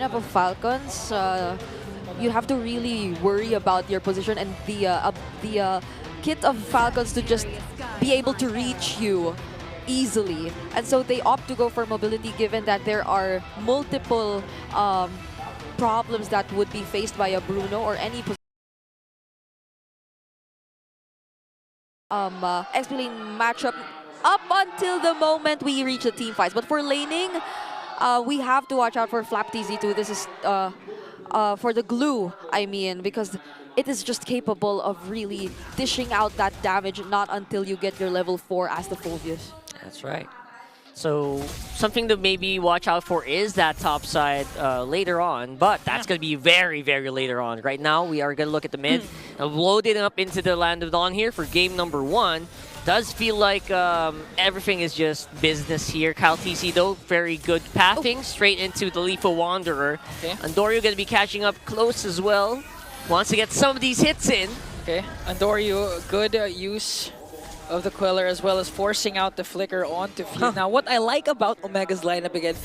Of Falcons, you have to really worry about your position and the kit of Falcons to just be able to reach you easily. And so they opt to go for mobility given that there are multiple problems that would be faced by a Bruno or any XP lane matchup up until the moment we reach the team fights. But for laning, we have to watch out for Flcn too. This is for the glue, I mean, because it is just capable of really dishing out that damage, not until you get your level 4 as the Fulvius. That's right. So something to maybe watch out for is that top side later on, but that's going to be very, very later on. Right now, we are going to look at the mid, loading up into the Land of Dawn here for game number 1. Does feel like everything is just business here. KyleTzy, though, very good pathing straight into the Lethal Wanderer. Okay. Andoryu going to be catching up close as well. Wants to get some of these hits in. Okay, Andoryu, good use of the Queller as well as forcing out the flicker onto field. Now, what I like about Omega's lineup again,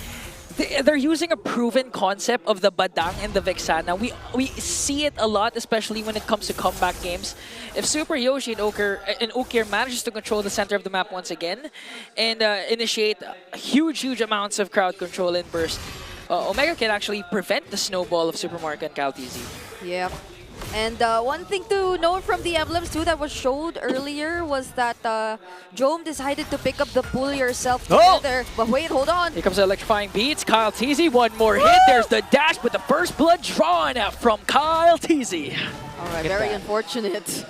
they're using a proven concept of the Badang and the Vexana. We see it a lot, especially when it comes to comeback games. If Super Yoshi and Ukir manages to control the center of the map once again and initiate huge amounts of crowd control and burst, Omega can actually prevent the snowball of Super Marco and KyleTzy. Yeah. And one thing to note from the emblems too that was showed earlier was that Jome decided to pick up the pull yourself together. But wait, hold on. Here comes the electrifying beats. KyleTzy, one more hit. There's the dash with the first blood drawn from KyleTzy. All right, very unfortunate.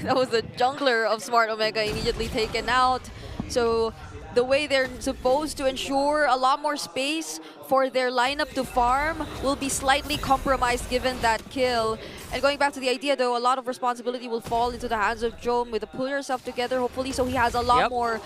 That was the jungler of Smart Omega immediately taken out. So the way they're supposed to ensure a lot more space for their lineup to farm will be slightly compromised given that kill. And going back to the idea though, a lot of responsibility will fall into the hands of Jome with the pull yourself together, hopefully, so he has a lot more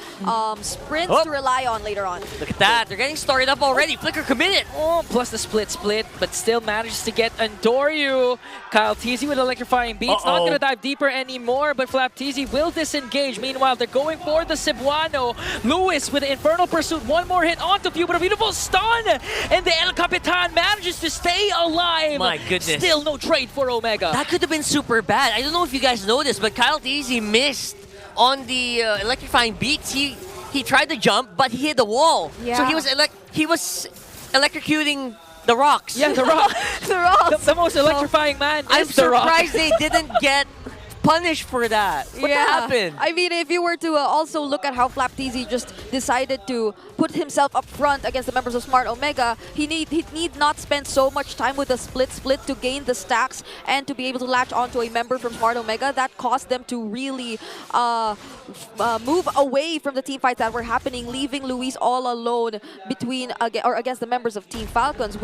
sprints to rely on later on. Look at that, they're getting started up already. Flicker committed. Oh, plus the split, but still manages to get Andoryu. KyleTzy with electrifying beats, not gonna dive deeper anymore, but Flcn will disengage. Meanwhile, they're going for the Cebuano. Lewis with the Infernal Pursuit, one more hit onto view, but a beautiful stun! And the El Capitan manages to stay alive. My goodness. Still no trade for Omega. That could have been super bad. I don't know if you guys know this, but KyleTzy missed on the electrifying beats. He tried to jump, but he hit the wall. Yeah. So he was electrocuting the rocks. Yeah, the rock. The rocks. The most electrifying man I'm is the rock. surprised they didn't get punished for that. What happened? I mean, if you were to also look at how Flcn just decided to put himself up front against the members of Smart Omega, he need not spend so much time with the split to gain the stacks and to be able to latch onto a member from Smart Omega. That caused them to really move away from the team fights that were happening, leaving Luis all alone against the members of Team Falcons,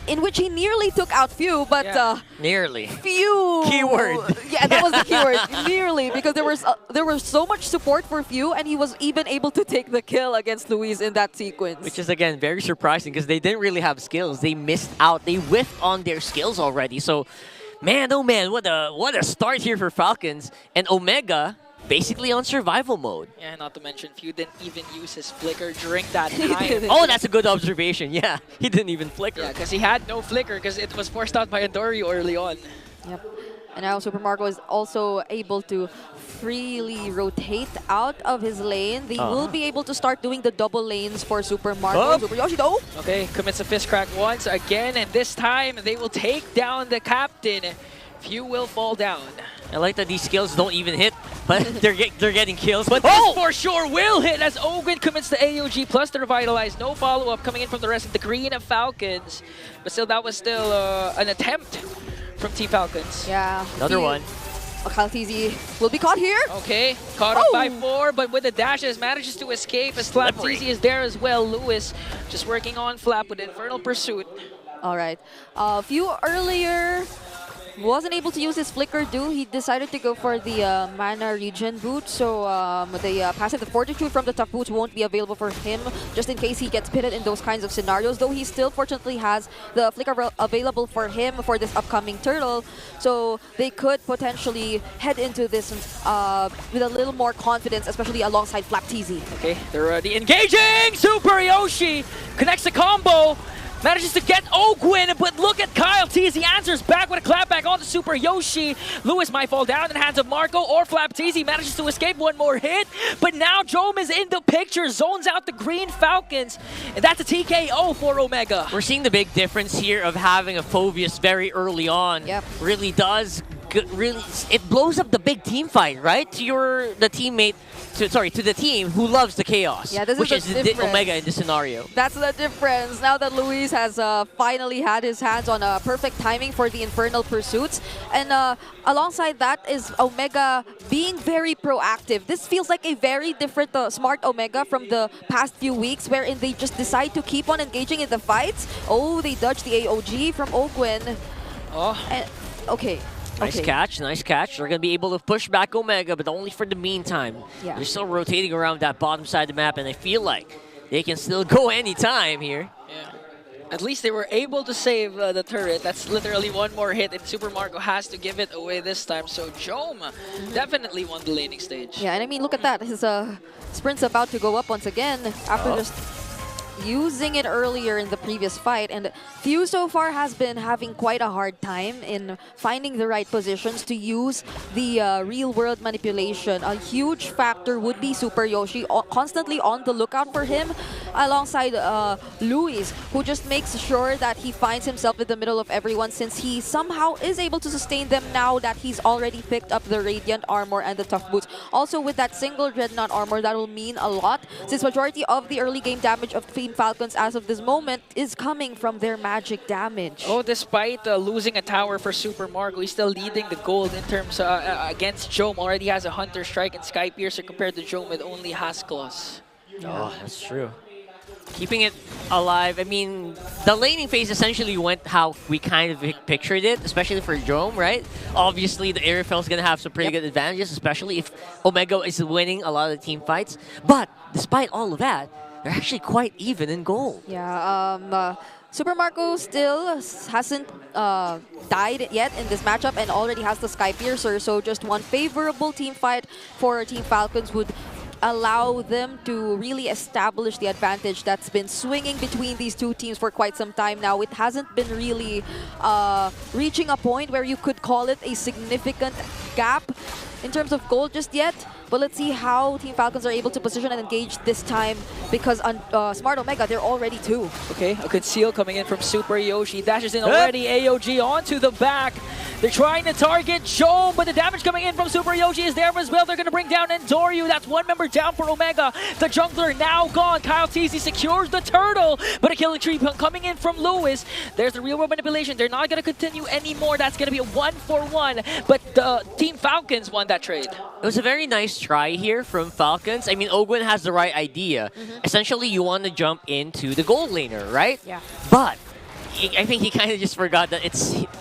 in which he nearly took out Few, but nearly. Few. Keyword. Yeah, that was the keyword. Nearly, because there was so much support for Few, and he was even able to take the kill against Luis in that sequence. Which is again very surprising because they didn't really have skills. They missed out. They whiffed on their skills already. So, man, oh man, what a start here for Falcons and Omega. Basically on survival mode. Yeah, not to mention, Few didn't even use his flicker during that time. Oh, that's a good observation. Yeah, he didn't even flicker. Yeah, because he had no flicker because it was forced out by Andoryu early on. Yep. And now Super Marco is also able to freely rotate out of his lane. They will be able to start doing the double lanes for Super Marco. Super Yoshi though. Okay, commits a fist crack once again, and this time they will take down the captain. Few will fall down. I like that these skills don't even hit, but they're getting kills. But this for sure will hit as Ogun commits the AOG plus the Revitalize. No follow-up coming in from the rest of the Green Falcons. But still, that was still an attempt from Team Falcons. Yeah. Another one. KyleTzy will be caught here. Okay, caught up by 4, but with the dashes manages to escape as KyleTzy is there as well. Lewis just working on Flap with Infernal Pursuit. All right. Few earlier wasn't able to use his flicker due. He decided to go for the mana regen boot, so the passive the fortitude from the tough boots won't be available for him just in case he gets pitted in those kinds of scenarios, though he still fortunately has the flicker available for him for this upcoming turtle, so they could potentially head into this with a little more confidence, especially alongside Flcn. Okay, they're already engaging! Super Yoshi connects the combo. Manages to get Ogwin, but look at Kyle Teasy answers back with a clapback onto Super Yoshi. Lewis might fall down in the hands of Marco, or Flapteasy manages to escape one more hit. But now Jome is in the picture, zones out the Green Falcons, and that's a TKO for Omega. We're seeing the big difference here of having a Phobius very early on. Yep. Really does, it blows up the big team fight, right? To the teammate, to the team who loves the chaos. Yeah, this which is the is difference. Omega in this scenario. That's the difference. Now that Luis has finally had his hands on perfect timing for the Infernal Pursuits. And alongside that is Omega being very proactive. This feels like a very different smart Omega from the past few weeks, wherein they just decide to keep on engaging in the fights. Oh, they dodged the AOG from Ogwin. Oh. And, okay. Nice catch, nice catch. They're going to be able to push back Omega, but only for the meantime. Yeah. They're still rotating around that bottom side of the map, and I feel like they can still go anytime here. Yeah. At least they were able to save the turret. That's literally one more hit, and Super Marco has to give it away this time. So Jome definitely won the laning stage. Yeah, and I mean, look at that. His sprint's about to go up once again after just using it earlier in the previous fight. And Few so far has been having quite a hard time in finding the right positions to use the real-world manipulation. A huge factor would be Super Yoshi, constantly on the lookout for him, alongside Luis, who just makes sure that he finds himself in the middle of everyone, since he somehow is able to sustain them now that he's already picked up the Radiant Armor and the Tough Boots. Also, with that single Dreadnought Armor, that will mean a lot, since majority of the early game damage of Team Falcons as of this moment is coming from their magic damage. Oh, despite losing a tower for Super Marco, he's still leading the gold in terms against Jome. Already has a Hunter Strike and Sky Piercer compared to Jome with only Hasclaws. Oh, that's true. Keeping it alive. I mean, the laning phase essentially went how we kind of pictured it, especially for Jome, right? Obviously, the Aerofel's going to have some pretty good advantages, especially if Omega is winning a lot of the team fights. But despite all of that, they're actually quite even in gold. Yeah, Super Marco still hasn't died yet in this matchup and already has the Sky Piercer, so just one favorable team fight for Team Falcons would allow them to really establish the advantage that's been swinging between these two teams for quite some time now. It hasn't been really reaching a point where you could call it a significant gap in terms of gold just yet. But let's see how Team Falcons are able to position and engage this time, because on Smart Omega, they're already two. Okay, a conceal coming in from Super Yoshi. Dashes in already, AOG onto the back. They're trying to target Jome, but the damage coming in from Super Yoshi is there as well. They're going to bring down Endoryu. That's one member down for Omega. The jungler now gone. Kyle Teasy secures the turtle, but a killing tree coming in from Lewis. There's the real world manipulation. They're not going to continue anymore. That's going to be a 1-for-1, but Team Falcons won that trade. It was a very nice try here from Falcons. I mean, Ogwin has the right idea. Essentially, you want to jump into the gold laner, right? Yeah. But I think he kind of just forgot that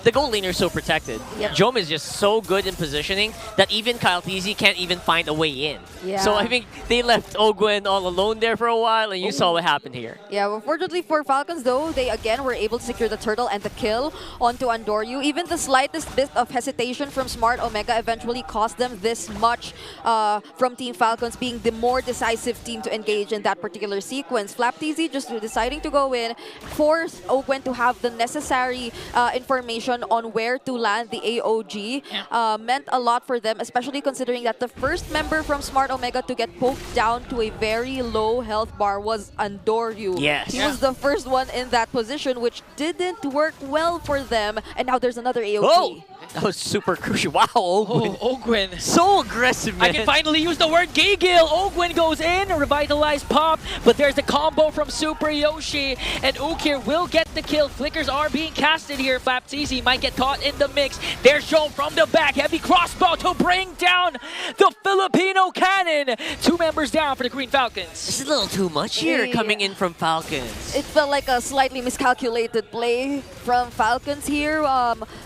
the gold laner is so protected. Yep. Jome is just so good in positioning that even Kyle Teasy can't even find a way in. Yeah. So I think they left Ogwin all alone there for a while, and you saw what happened here. Yeah, well, fortunately for Falcons, though, they again were able to secure the turtle and the kill onto Endoryu. Even the slightest bit of hesitation from Smart Omega eventually cost them this much from Team Falcons being the more decisive team to engage in that particular sequence. Flapteasy just deciding to go in, force Ogwin to have the necessary information on where to land the AOG meant a lot for them, especially considering that the first member from Smart Omega to get poked down to a very low health bar was Endoryu. Yes. He was the first one in that position, which didn't work well for them. And now there's another AOG. Whoa! That was super crucial. Wow, Ogwin. Oh, Ogwin. So aggressive, man. I can finally use the word Gigil. Ogwin goes in, revitalized pop, but there's the combo from Super Yoshi, and Ukir will get the kill. Flickers are being casted here. Flapteasy might get caught in the mix. There's Jome from the back. Heavy crossbow to bring down the Filipino cannon. Two members down for the Green Falcons. This is a little too much here coming in from Falcons. It felt like a slightly miscalculated play from Falcons here.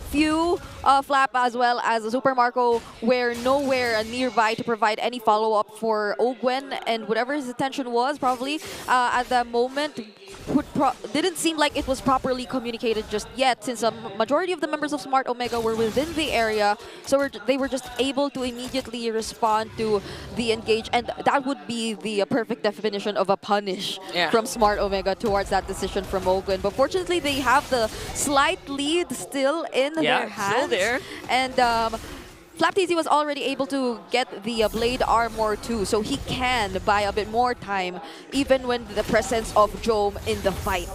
Few Flap as well as the Super Marco were nowhere nearby to provide any follow-up for Ogwin, and whatever his intention was, probably at the moment didn't seem like it was properly communicated just yet, since a majority of the members of Smart Omega were within the area, so they were just able to immediately respond to the engage, and that would be the perfect definition of a punish from Smart Omega towards that decision from Ogwen. But fortunately, they have the slight lead still in their hands. Still there. And Flcn was already able to get the Blade Armor too, so he can buy a bit more time, even when the presence of Jome in the fight.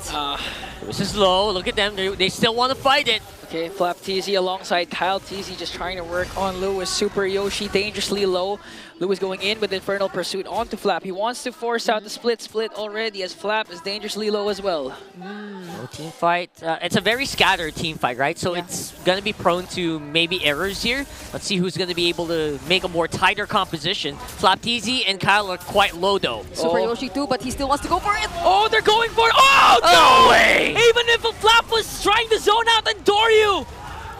This is low. Look at them. They still want to fight it. Okay, Flcn alongside Kyle TZ just trying to work on Lewis. Super Yoshi dangerously low. Lewis going in with Infernal Pursuit onto Flap. He wants to force out the split already, as Flap is dangerously low as well. No team fight. It's a very scattered team fight, right? So it's going to be prone to maybe errors here. Let's see who's going to be able to make a more tighter composition. Flcn and Kyle are quite low though. Super Yoshi too, but he still wants to go for it. Oh, they're going for it. Oh, no no! way! Even if a Flap was trying to zone out and Doryu,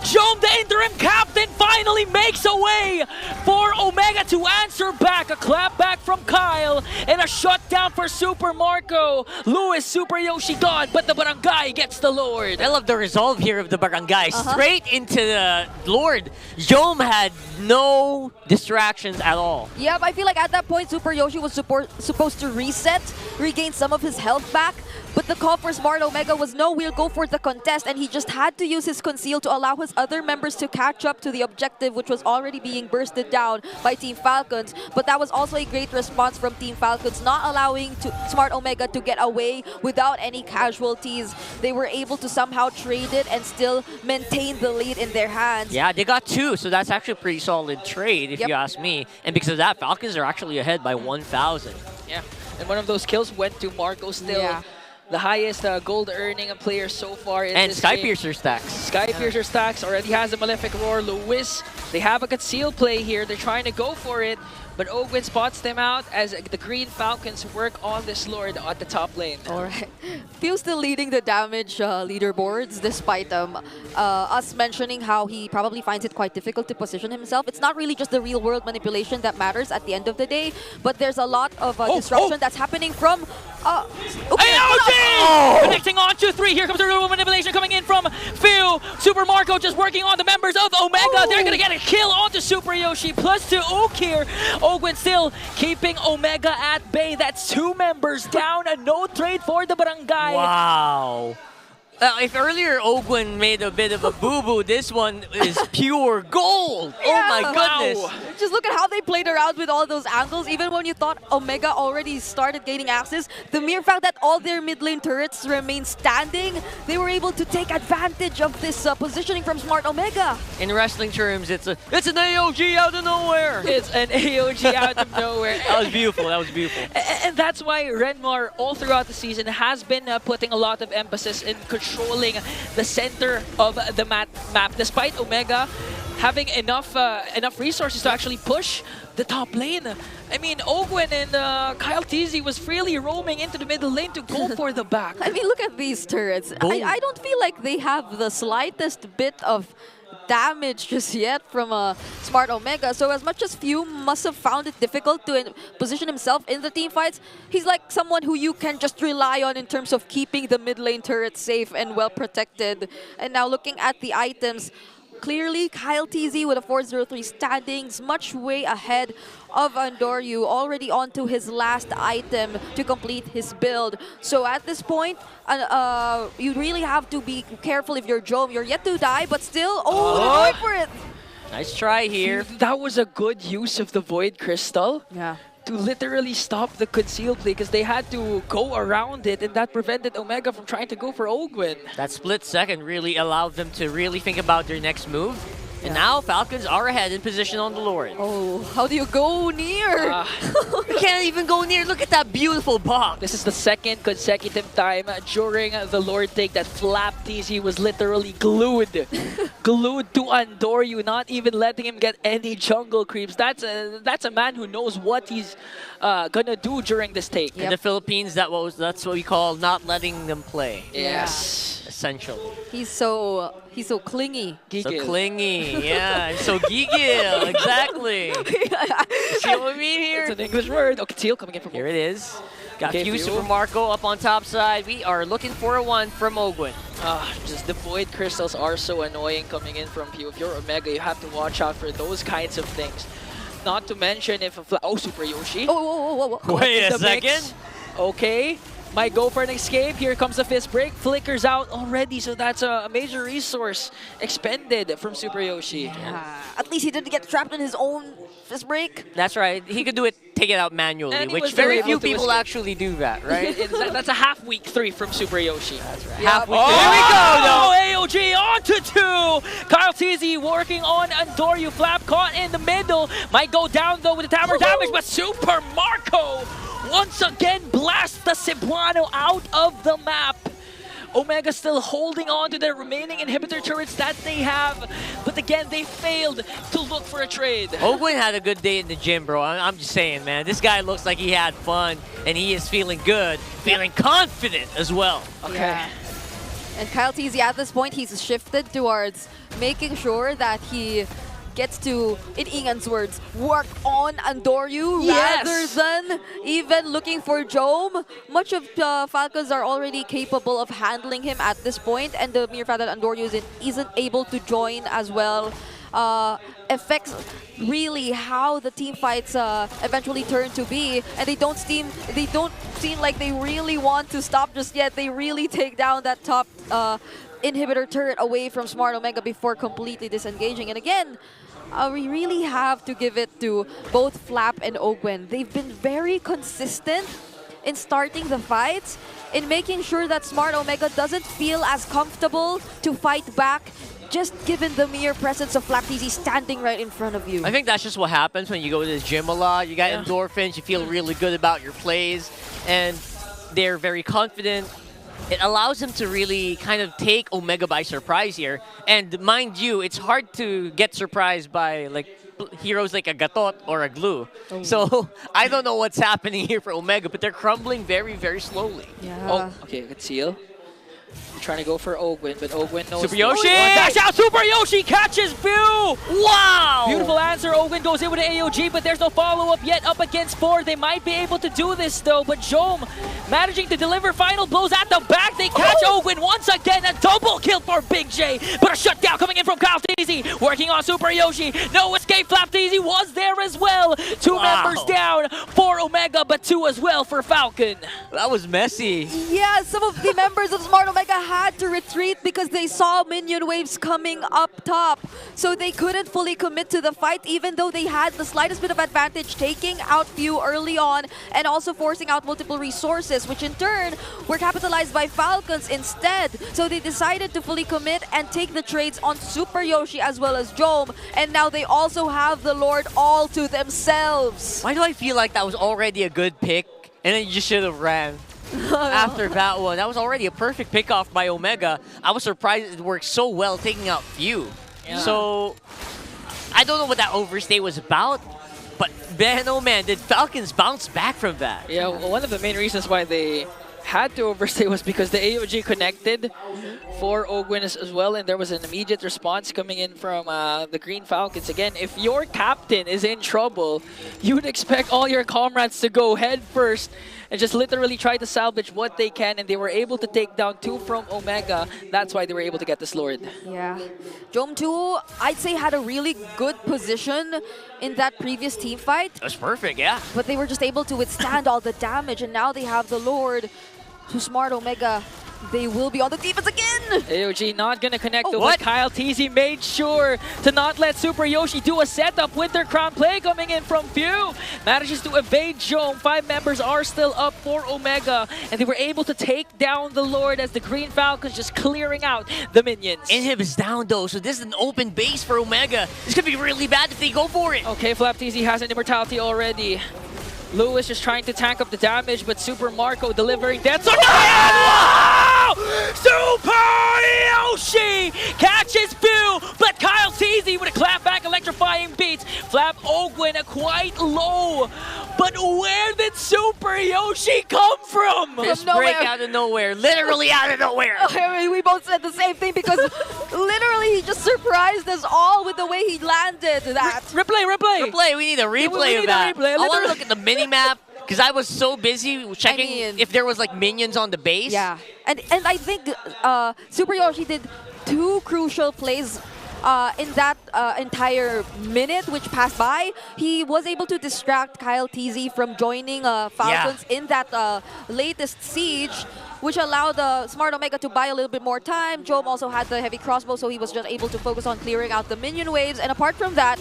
Jome, the interim captain, finally makes a way for Omega to answer back. A clap back from Kyle and a shutdown for Super Marco. Lewis, Super Yoshi gone, but the Barangay gets the Lord. I love the resolve here of the Barangay. Straight into the Lord. Jome had no distractions at all. Yep, I feel like at that point, Super Yoshi was supposed to reset, regain some of his health back. But the call for Smart Omega was no, we'll go for the contest, and he just had to use his conceal to allow his other members to catch up to the objective, which was already being bursted down by Team Falcons. But that was also a great response from Team Falcons, not allowing Smart Omega to get away without any casualties. They were able to somehow trade it and still maintain the lead in their hands. Yeah, they got 2, so that's actually a pretty solid trade, if you ask me. And because of that, Falcons are actually ahead by 1,000. Yeah, and one of those kills went to Marco still. The highest gold earning player so far in this game. Skypiercer stacks. Skypiercer stacks already has a Malefic Roar. Lewis, they have a conceal play here. They're trying to go for it, but Ogwen spots them out as the Green Falcons work on this Lord at the top lane. Alright. Fio still leading the damage leaderboards, despite us mentioning how he probably finds it quite difficult to position himself. It's not really just the real-world manipulation that matters at the end of the day, but there's a lot of disruption that's happening from... Connecting on 2-3. Here comes the real manipulation coming in from Fio. Super Marco just working on the members of Omega. They're going to get a kill onto Super Yoshi. Plus 2 Ook here. Ogwen still keeping Omega at bay. That's 2 members down. A no trade for the Barangay. Wow. If earlier Ogwen made a bit of a boo-boo, this one is pure gold. Oh my goodness. Wow. Just look at how they played around with all those angles. Even when you thought Omega already started gaining access, the mere fact that all their mid lane turrets remain standing, they were able to take advantage of this positioning from Smart Omega. In wrestling terms, it's an AOG out of nowhere. It's an AOG out of nowhere. That was beautiful. That was beautiful. And that's why Renmar, all throughout the season, has been putting a lot of emphasis in controlling the center of the map, despite Omega having enough resources to actually push the top lane. I mean, Ogwen and Kyle TZ was freely roaming into the middle lane to go for the back. I mean, look at these turrets. I don't feel like they have the slightest bit of damage just yet from Smart Omega. So as much as Fio must have found it difficult to position himself in the team fights, he's like someone who you can just rely on in terms of keeping the mid lane turret safe and well protected. And now looking at the items, clearly Kyle TZ with a 403 standings, much way ahead of Andoryu, already onto his last item to complete his build. So at this point, you really have to be careful if you're Jome. You're yet to die, but still, they're going for it. Nice try here. That was a good use of the Void Crystal. Yeah. To literally stop the conceal play, because they had to go around it, and that prevented Omega from trying to go for Ogwen. That split second really allowed them to really think about their next move. And now Falcons are ahead in position on the Lord. Oh, how do you go near? You can't even go near. Look at that beautiful box. This is the second consecutive time during the Lord take that Flcn was literally glued to Andoryu, not even letting him get any jungle creeps. That's a man who knows what he's gonna do during this take. In the Philippines, that's what we call not letting them play. Yes. Essentially. He's so clingy. Gigil. So clingy, yeah, and so gigil, exactly. See what we mean here? It's an English word. Okay, Teal coming in from Here it is. Got Okay, Few, Few. Super Marco up on top side. We are looking for a 1 from Ogwin. Just the Void Crystals are so annoying coming in from Pew. If you're Omega, you have to watch out for those kinds of things. Not to mention if Super Yoshi. Oh. Wait in a the mix. second. Okay. Might go for an escape. Here comes the fist break. Flickers out already, so that's a major resource expended from Super Yoshi. At least he didn't get trapped in his own fist break. That's right. He could do it, take it out manually, And he which was still very able few to people escape. actually do that, right? That's a half week 3 from Super Yoshi. That's right. Yeah. Half week. Oh, Here we go, though. AOG onto 2. Kyle TZ working on Andoryu. Flap caught in the middle. Might go down though with the tower damage, but Super Marco once again blasts the Cebuano out of the map. Omega still holding on to their remaining inhibitor turrets that they have, but again, they failed to look for a trade. Ogwin had a good day in the gym, bro. I'm just saying, man. This guy looks like he had fun, and he is feeling good, feeling confident as well. Okay. Yeah. And Kyle TZ at this point, he's shifted towards making sure that he gets to, in Ingan's words, work on Andoryu rather than even looking for Jome. Much of Falcons are already capable of handling him at this point, and the mere fact that Andoryu isn't able to join as well affects really how the team fights eventually turn to be, and they don't seem like they really want to stop just yet. They really take down that top inhibitor turret away from Smart Omega before completely disengaging. And again, we really have to give it to both Flap and Ogwen. They've been very consistent in starting the fights, in making sure that Smart Omega doesn't feel as comfortable to fight back, just given the mere presence of Flap TZ standing right in front of you. I think that's just what happens when you go to the gym a lot. You got endorphins, you feel really good about your plays, and they're very confident. It allows them to really kind of take Omega by surprise here. And mind you, it's hard to get surprised by like heroes like a Gatot or a Glue. So I don't know what's happening here for Omega, but they're crumbling very, very slowly. Yeah. Oh, okay, good seal. Trying to go for Ogwin, but Ogwin knows. Super Yoshi! Dash out! Super Yoshi catches Pew! Wow! Beautiful answer. Ogwin goes in with an AOG, but there's no follow-up yet. Up against 4. They might be able to do this, though. But Jome managing to deliver final blows at the back. They catch Ogwin once again. A double kill for Big J. But a shutdown coming in from Kyle TZ. Working on Super Yoshi. No escape. Flap TZ was there as well. 2 members down for Omega, but 2 as well for Falcon. That was messy. Yeah, some of the members of Smart Omega had to retreat because they saw minion waves coming up top. So they couldn't fully commit to the fight, even though they had the slightest bit of advantage, taking out Few early on and also forcing out multiple resources, which in turn were capitalized by Falcons instead. So they decided to fully commit and take the trades on Super Yoshi as well as Jome. And now they also have the Lord all to themselves. Why do I feel like that was already a good pick, and then you just should have ran? After that one, that was already a perfect pick-off by Omega. I was surprised it worked so well taking out Few. Yeah. So, I don't know what that overstay was about, but man, oh man, did Falcons bounce back from that? Yeah, well, one of the main reasons why they had to overstay was because the AOG connected for Ogwin as well, and there was an immediate response coming in from the Green Falcons. Again, if your captain is in trouble, you would expect all your comrades to go head first and just literally try to salvage what they can, and they were able to take down 2 from Omega. That's why they were able to get this Lord. Yeah. Jome 2, I'd say, had a really good position in that previous team fight, That was perfect, yeah. but they were just able to withstand all the damage, and now they have the Lord to Smart Omega. They will be on the defense again! AOG not gonna connect to what? what Kyle TZ made sure to not let Super Yoshi do a setup with their crown play coming in from Few. Manages to evade Jome. 5 members are still up for Omega, and they were able to take down the Lord as the Green Falcons just clearing out the minions. Inhib is down though, so this is an open base for Omega. This could be really bad if they go for it. Okay, Flap TZ has an immortality already. Lewis just trying to tank up the damage, but Super Marco delivering death. So wow! Super Yoshi catches Few, but Kyle TZ with a clapback electrifying beats. Flap Ogwin quite low, but where did Super Yoshi come from? Just nowhere. break out of nowhere, literally out of nowhere. I mean, we both said the same thing because literally he just surprised us all with the way he landed that. Replay. Replay, we need a replay we of need a that. replay, I want to literally. look at the mini map because I was so busy checking mean- if there was like minions on the base. Yeah, and I think Super Yoshi did 2 crucial plays in that entire minute which passed by. He was able to distract Kyle TZ from joining Falcons in that latest siege, which allowed Smart Omega to buy a little bit more time. Jome also had the heavy crossbow, so he was just able to focus on clearing out the minion waves. And apart from that,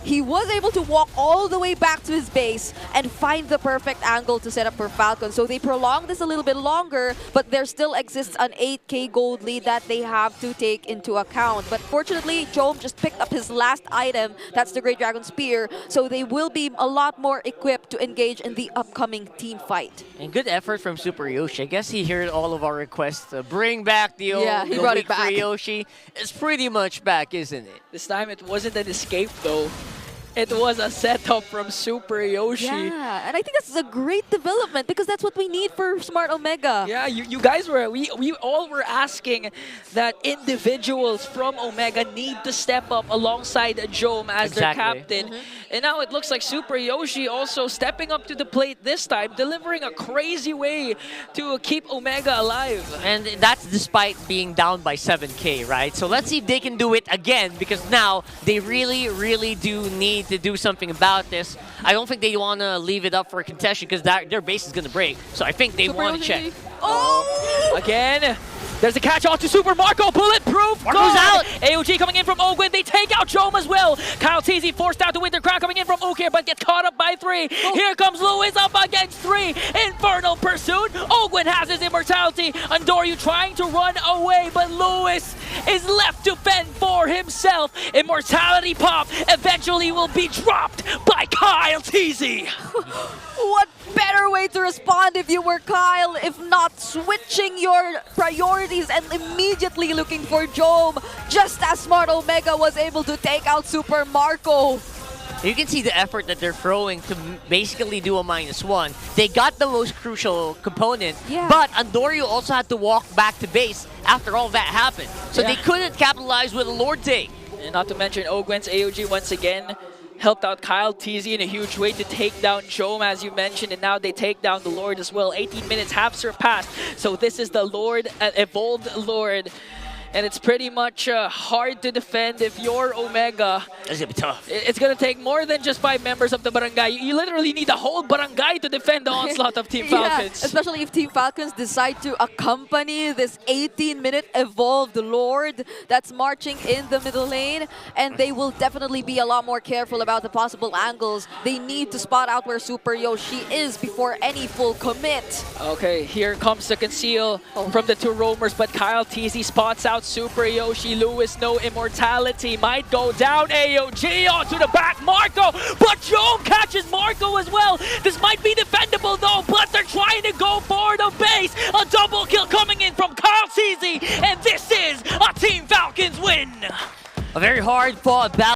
he was able to walk all the way back to his base and find the perfect angle to set up for Falcon. So they prolonged this a little bit longer, but there still exists an 8k gold lead that they have to take into account. But fortunately, Jome just picked up his last item, that's the Great Dragon Spear, so they will be a lot more equipped to engage in the upcoming team fight. And good effort from Super Yoshi. I guess he heard all of our requests to bring back the old Yeah, he brought it week for back. Yoshi. It's pretty much back, isn't it? This time it wasn't an escape though. It was a setup from Super Yoshi. Yeah, and I think that's a great development because that's what we need for Smart Omega. Yeah, you guys were, we all were asking that individuals from Omega need to step up alongside Jome as their captain. And now it looks like Super Yoshi also stepping up to the plate this time, delivering a crazy way to keep Omega alive. And that's despite being down by 7k, right? So let's see if they can do it again, because now they really, really do need to do something about this. I don't think they want to leave it up for a contestation because their base is going to break. So I think they want to check. Oh! Again, there's a catch on to Super Marco, bulletproof. Marco's out. AOG coming in from Ogwin. They take out Jome as well. Kyle TZ forced out the Winter Crown coming in from Okir, but gets caught up by 3. Here comes Lewis up against 3. Infernal Pursuit. Ogwin has his immortality. Andoryu trying to run away, but Lewis is left to fend for himself. Immortality pop eventually will be dropped by Kyle TZ. What better way to respond if you were Kyle, if not switching your priorities and immediately looking for Jome, just as Smart Omega was able to take out Super Marco. You can see the effort that they're throwing to basically do a -1. They got the most crucial component, but Andoryu also had to walk back to base after all that happened. So they couldn't capitalize with a Lord take. And not to mention Ogwen's AOG once again helped out Kyle TZ in a huge way to take down Jome, as you mentioned, and now they take down the Lord as well. 18 minutes have surpassed, so this is the Lord, evolved Lord. And it's pretty much hard to defend if you're Omega. It's gonna be tough. It's gonna take more than just 5 members of the barangay. You literally need the whole barangay to defend the onslaught of Team Falcons. Yeah, especially if Team Falcons decide to accompany this 18-minute evolved Lord that's marching in the middle lane, and they will definitely be a lot more careful about the possible angles. They need to spot out where Super Yoshi is before any full commit. Okay, here comes the conceal from the 2 roamers, but Kyle TZ spots out Super Yoshi. Lewis, no immortality, might go down. AOG onto the back, Marco, but Jome catches Marco as well. This might be defendable though, but they're trying to go for the base. A double kill coming in from Kyle TZ, and this is a Team Falcons win. A very hard fought battle.